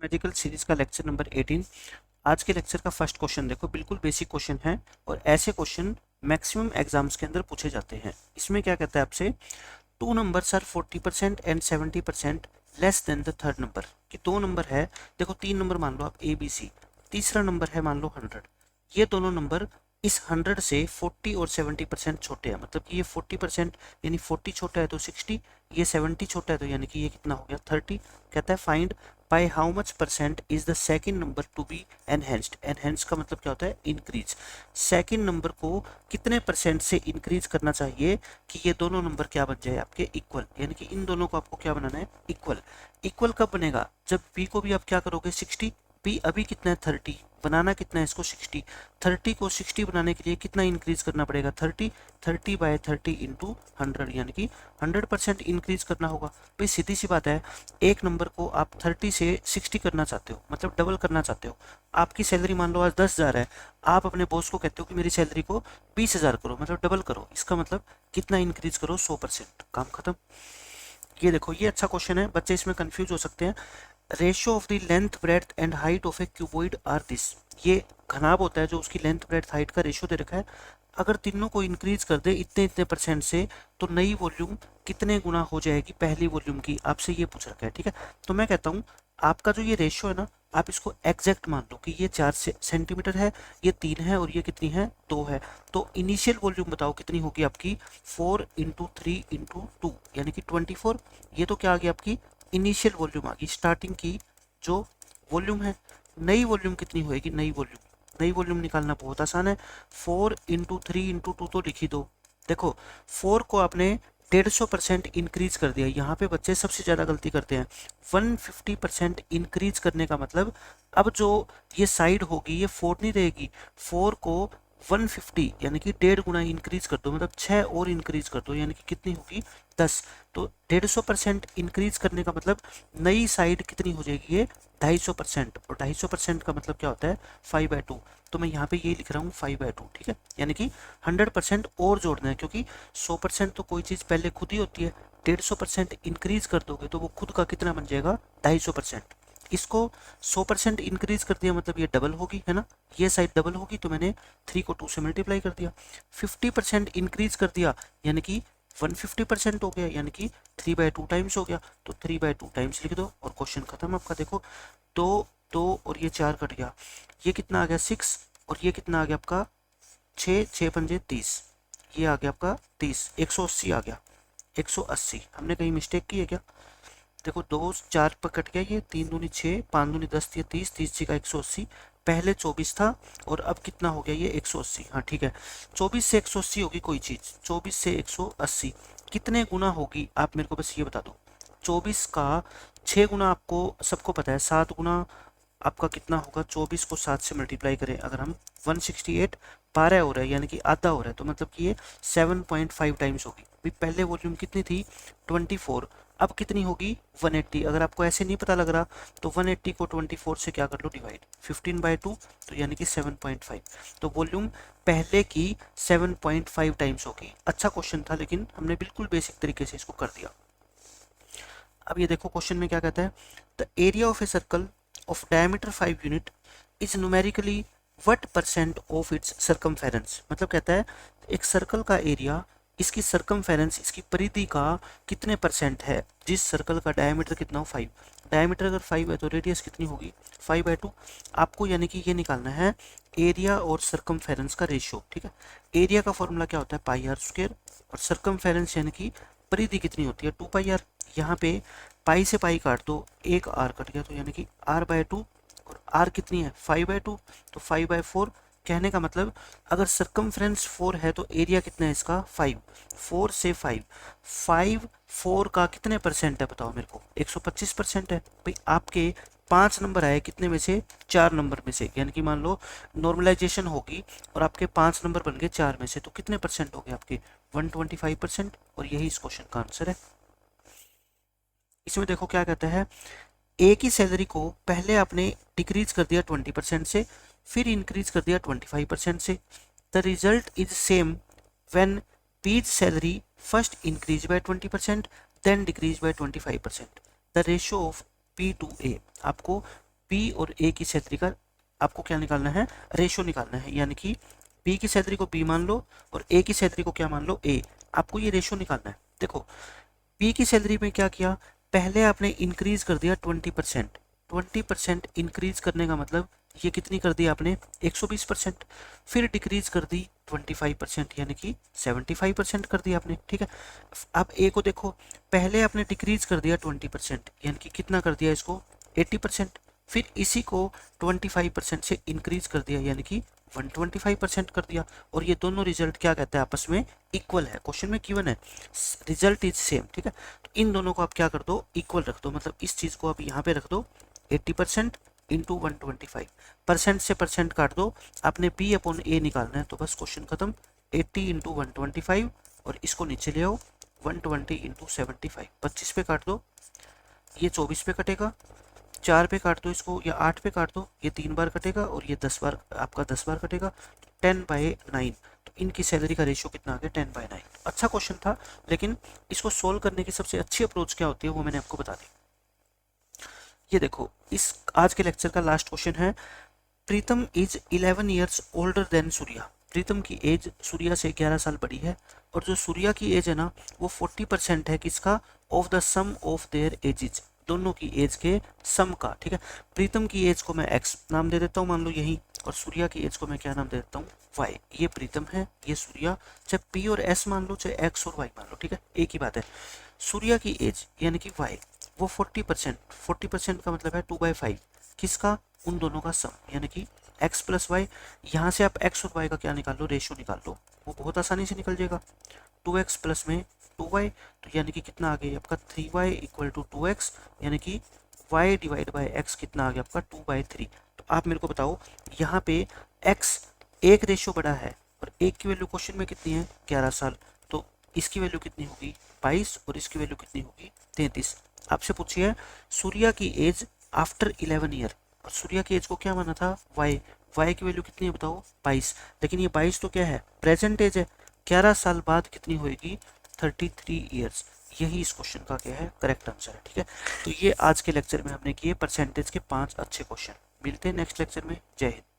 Magical series का lecture number 18। आज के लेक्चर का फर्स्ट क्वेश्चन देखो, बिल्कुल बेसिक क्वेश्चन है और ऐसे क्वेश्चन मैक्सिमम एग्जाम्स के अंदर पूछे जाते हैं। इसमें क्या कहता है आपसे, two numbers are 40% and 70% less than the third number. कि दो नंबर है, देखो तीन नंबर मान लो आप ए बी सी, तीसरा नंबर है मान लो 100। ये दोनों नंबर इस 100 से 40 और 70% छोटे हैं, मतलब कि ये 40% यानी 40 छोटा है तो 60, ये 70 छोटा है तो यानी कि ये कितना हो गया 30। कहता है find by how much percent is the second number to be enhanced. Enhance का मतलब क्या होता है, इंक्रीज। सेकंड नंबर को कितने परसेंट से इंक्रीज करना चाहिए कि ये दोनों नंबर क्या बन जाए आपके इक्वल, यानी कि इन दोनों को आपको क्या बनाना है, इक्वल। इक्वल कब बनेगा, जब बी को भी आप क्या करोगे 60, बी अभी कितना है 30, बनाना कितना है इसको 60, 30 को 60 बनाने के लिए कितना इंक्रीज करना पड़ेगा 30, 30 बाय 30 इंटू 100, यानी कि 100% इंक्रीज करना होगा। भाई सीधी सी बात है, एक नंबर को आप 30 से 60 करना चाहते हो, मतलब डबल करना चाहते हो। आपकी सैलरी मान लो आज 10,000 है, आप अपने बॉस को कहते हो कि मेरी सैलरी को 20,000 करो, मतलब डबल करो। इसका मतलब कितना इंक्रीज करो, 100%। काम खत्म। ये देखो, ये अच्छा क्वेश्चन है, बच्चे इसमें कंफ्यूज हो सकते हैं। Ratio of the length breadth and height of a cuboid are this. ये घनाभ होता है जो उसकी लेंथ ब्रेड्थ हाइट का रेशियो दे रखा है। अगर तीनों को इंक्रीज कर दे इतने इतने परसेंट से, तो नई वॉल्यूम कितने गुना हो जाएगी पहली वॉल्यूम की, आपसे ये पूछ रखा है। ठीक है, तो मैं कहता हूँ आपका जो ये रेशियो है ना, आप इसको एग्जैक्ट मान लो कि ये 4 सेंटीमीटर है, ये 3 है और ये कितनी है 2 है। तो इनिशियल वॉल्यूम बताओ कितनी होगी आपकी, 4 इंटू 3 इंटू 2 यानी कि 24। ये तो क्या आ गया आपकी इनिशियल वॉल्यूम आ गई, स्टार्टिंग की जो वॉल्यूम है। नई वॉल्यूम कितनी होएगी, नई वॉल्यूम, नई वॉल्यूम निकालना बहुत आसान है। 4 इंटू 3 इंटू 2 तो लिखी दो। देखो 4 को आपने 150% इंक्रीज कर दिया। यहाँ पे बच्चे सबसे ज़्यादा गलती करते हैं। 150% इंक्रीज करने का मतलब, अब जो ये साइड होगी ये 4 नहीं रहेगी, 4 को 150 यानी कि 1.5 गुना इंक्रीज कर दो, मतलब 6 और इंक्रीज कर दो, यानी कि कितनी होगी 10। तो 150% इंक्रीज करने का मतलब नई साइड कितनी हो जाएगी, ये 250%। और 250% का मतलब क्या होता है 5/2। तो मैं यहाँ पे ये लिख रहा हूँ 5/2। ठीक है, यानी कि 100% और जोड़ना है, क्योंकि 100% तो कोई चीज़ पहले खुद ही होती है। 150% इंक्रीज कर दोगे तो वो खुद का कितना बन जाएगा 250%। इसको 100% इंक्रीज कर दिया मतलब ये डबल होगी, है ना, ये साइड डबल होगी, तो मैंने 3 को 2 से मल्टीप्लाई कर दिया। 50% इंक्रीज कर दिया यानी कि 150% हो गया, यानी कि 3/2 टाइम्स हो गया। तो 3/2 टाइम्स लिख दो और क्वेश्चन खत्म आपका। देखो 2 2 और ये 4 कट गया, ये कितना आ गया 6 और ये कितना आ गया आपका 6, 6 पंजे 30, ये आ गया आपका 30, 180 आ गया 180। हमने कहीं मिस्टेक की है क्या, देखो 2 4 पर कट गया, ये 3 दूनी 6, 5 दूनी 10, ये 30, 30 का 180। पहले 24 था और अब कितना हो गया ये 180। हाँ ठीक है, 24 से 180 होगी कोई चीज़, 24 से 180 कितने गुना होगी आप मेरे को बस ये बता दो। 24 का 6 गुना आपको सबको पता है, 7 गुना आपका कितना होगा, 24 को 7 से मल्टीप्लाई करें अगर हम, 168 12 हो रहा है, यानी कि आधा हो रहा है, तो मतलब कि ये 7.5 टाइम्स होगी। भी पहले वॉल्यूम कितनी थी 24, अब कितनी होगी 180। अगर आपको ऐसे नहीं पता लग रहा तो 180 को 24 से क्या कर लो डिवाइड, 15/2, तो यानी कि 7.5। तो वॉल्यूम पहले की 7.5 टाइम्स होगी। अच्छा क्वेश्चन था, लेकिन हमने बिल्कुल बेसिक तरीके से इसको कर दिया। अब ये देखो क्वेश्चन में क्या कहता है, the area of a circle of diameter 5 unit is numerically what percent of its circumference। मतलब कहता है एक सर्कल का एरिया, इसकी सर्कमफेरेंस, इसकी परिधि का कितने परसेंट है, जिस सर्कल का डायमीटर कितना हो 5। डायमीटर अगर 5 है तो रेडियस कितनी होगी 5/2। आपको यानी कि ये निकालना है एरिया और सर्कमफेरेंस का रेशियो। ठीक है, एरिया का फॉर्मूला क्या होता है πr² और सर्कमफेरेंस यानी कि परिधि कितनी होती है 2πr। यहाँ पे पाई से पाई काट दो, एक आर कट गया, तो यानी कि r/2 और r कितनी है 5/2, तो 5/4। कहने का मतलब अगर सर्कमफ्रेंस 4 है तो एरिया कितना है इसका 5, 4 से 5, 5 4 का कितने परसेंट है बताओ मेरे को, 125% है। भाई आपके 5 नंबर आए कितने में से, 4 नंबर में से, यानी कि मान लो नॉर्मलाइजेशन होगी और आपके 5 नंबर बन गए 4 में से, तो कितने परसेंट हो गए आपके 125%। और यही इस क्वेश्चन का आंसर है। इसमें देखो क्या कहता है, ए की सैलरी को पहले आपने डिक्रीज कर दिया 20% से, फिर इंक्रीज कर दिया 25% से। The result is same when B's salary first increase by 20% then decrease by 25%। The ratio of B to A. आपको बी और ए की सैलरी का आपको क्या निकालना है, रेशो निकालना है, यानी कि बी की सैलरी को बी मान लो और ए की सैलरी को क्या मान लो, ए। आपको ये रेशो निकालना है। देखो बी की सैलरी में क्या किया, पहले आपने इंक्रीज कर दिया 20%। 20% इंक्रीज करने का मतलब ये कितनी कर दी आपने, 120%। फिर डिक्रीज कर दी 25%, यानी कि 75% कर दिया आपने, ठीक है। अब ए को देखो, पहले आपने डिक्रीज कर दिया 20%, यानी कि कितना कर दिया इसको, 80%। फिर इसी को 25% से इंक्रीज कर दिया, यानी कि 125% कर दिया। और ये दोनों रिजल्ट क्या कहते हैं, आपस में इक्वल है। क्वेश्चन में गिवन है रिजल्ट इज सेम, ठीक है। तो इन दोनों को आप क्या कर दो, इक्वल रख दो, मतलब इस चीज को आप यहाँ पे रख दो 80% इंटू 125, परसेंट से परसेंट काट दो, आपने बी अपॉन ए निकालना है, तो बस क्वेश्चन खत्म। 80 इंटू 125 और इसको नीचे ले आओ, 120 इंटू 75, 25 पे काट दो, ये 24 पे कटेगा, 4 पे काट दो इसको, या 8 पे काट दो, ये 3 बार कटेगा और ये 10 बार, आपका 10 बार कटेगा, 10/9। तो इनकी सैलरी का रेशियो कितना आ गया, 10/9। अच्छा क्वेश्चन था, लेकिन इसको सोल्व करने की सबसे अच्छी अप्रोच क्या होती है वो मैंने आपको बता दी। ये देखो, इस आज के लेक्चर का लास्ट क्वेश्चन है, Pritam is 11 years older than Surya. Pritam की एज सूर्या से 11 साल बड़ी है, और जो सूर्या की एज है ना वो 40% है किसका, of the sum of their ages, दोनों की एज के सम का, ठीक है। प्रीतम की एज को मैं एक्स नाम दे देता हूँ, मान लो यही, और सूर्या की एज को मैं क्या नाम दे देता हूँ, वाई। ये प्रीतम है, ये सूर्या, चाहे पी और एस मान लो, चाहे एक्स और वाई मान लो, ठीक है, एक ही बात है। सूर्या की एज यानी कि वाई, वो 40%, 40% का मतलब है 2/5 किसका, उन दोनों का सम, यानी कि x प्लस वाई। यहाँ से आप x और y का क्या निकाल लो, रेशियो निकाल लो, वो बहुत आसानी से निकल जाएगा। 2x प्लस में 2y, तो यानी कि कितना आ गया आपका 3y इक्वल टू 2x, यानी कि y डिवाइड बाई x कितना आ गया आपका 2/3। तो आप मेरे को बताओ, यहाँ पे x एक रेशियो बड़ा है और एक की वैल्यू क्वेश्चन में कितनी है, 11 साल, तो इसकी वैल्यू कितनी होगी 22 और इसकी वैल्यू कितनी होगी 33। आपसे पूछिए सूर्या की एज आफ्टर 11 ईयर, और सूर्या की एज को क्या माना था, वाई। वाई की वैल्यू कितनी है बताओ, 22। लेकिन ये 22 तो क्या है, प्रेजेंट एज है, 11 साल बाद कितनी होएगी, 33 ईयर्स। यही इस क्वेश्चन का क्या है, करेक्ट आंसर है, ठीक है। तो ये आज के लेक्चर में हमने किए परसेंटेज के 5 अच्छे क्वेश्चन। मिलते हैं नेक्स्ट लेक्चर में। जय हिंद।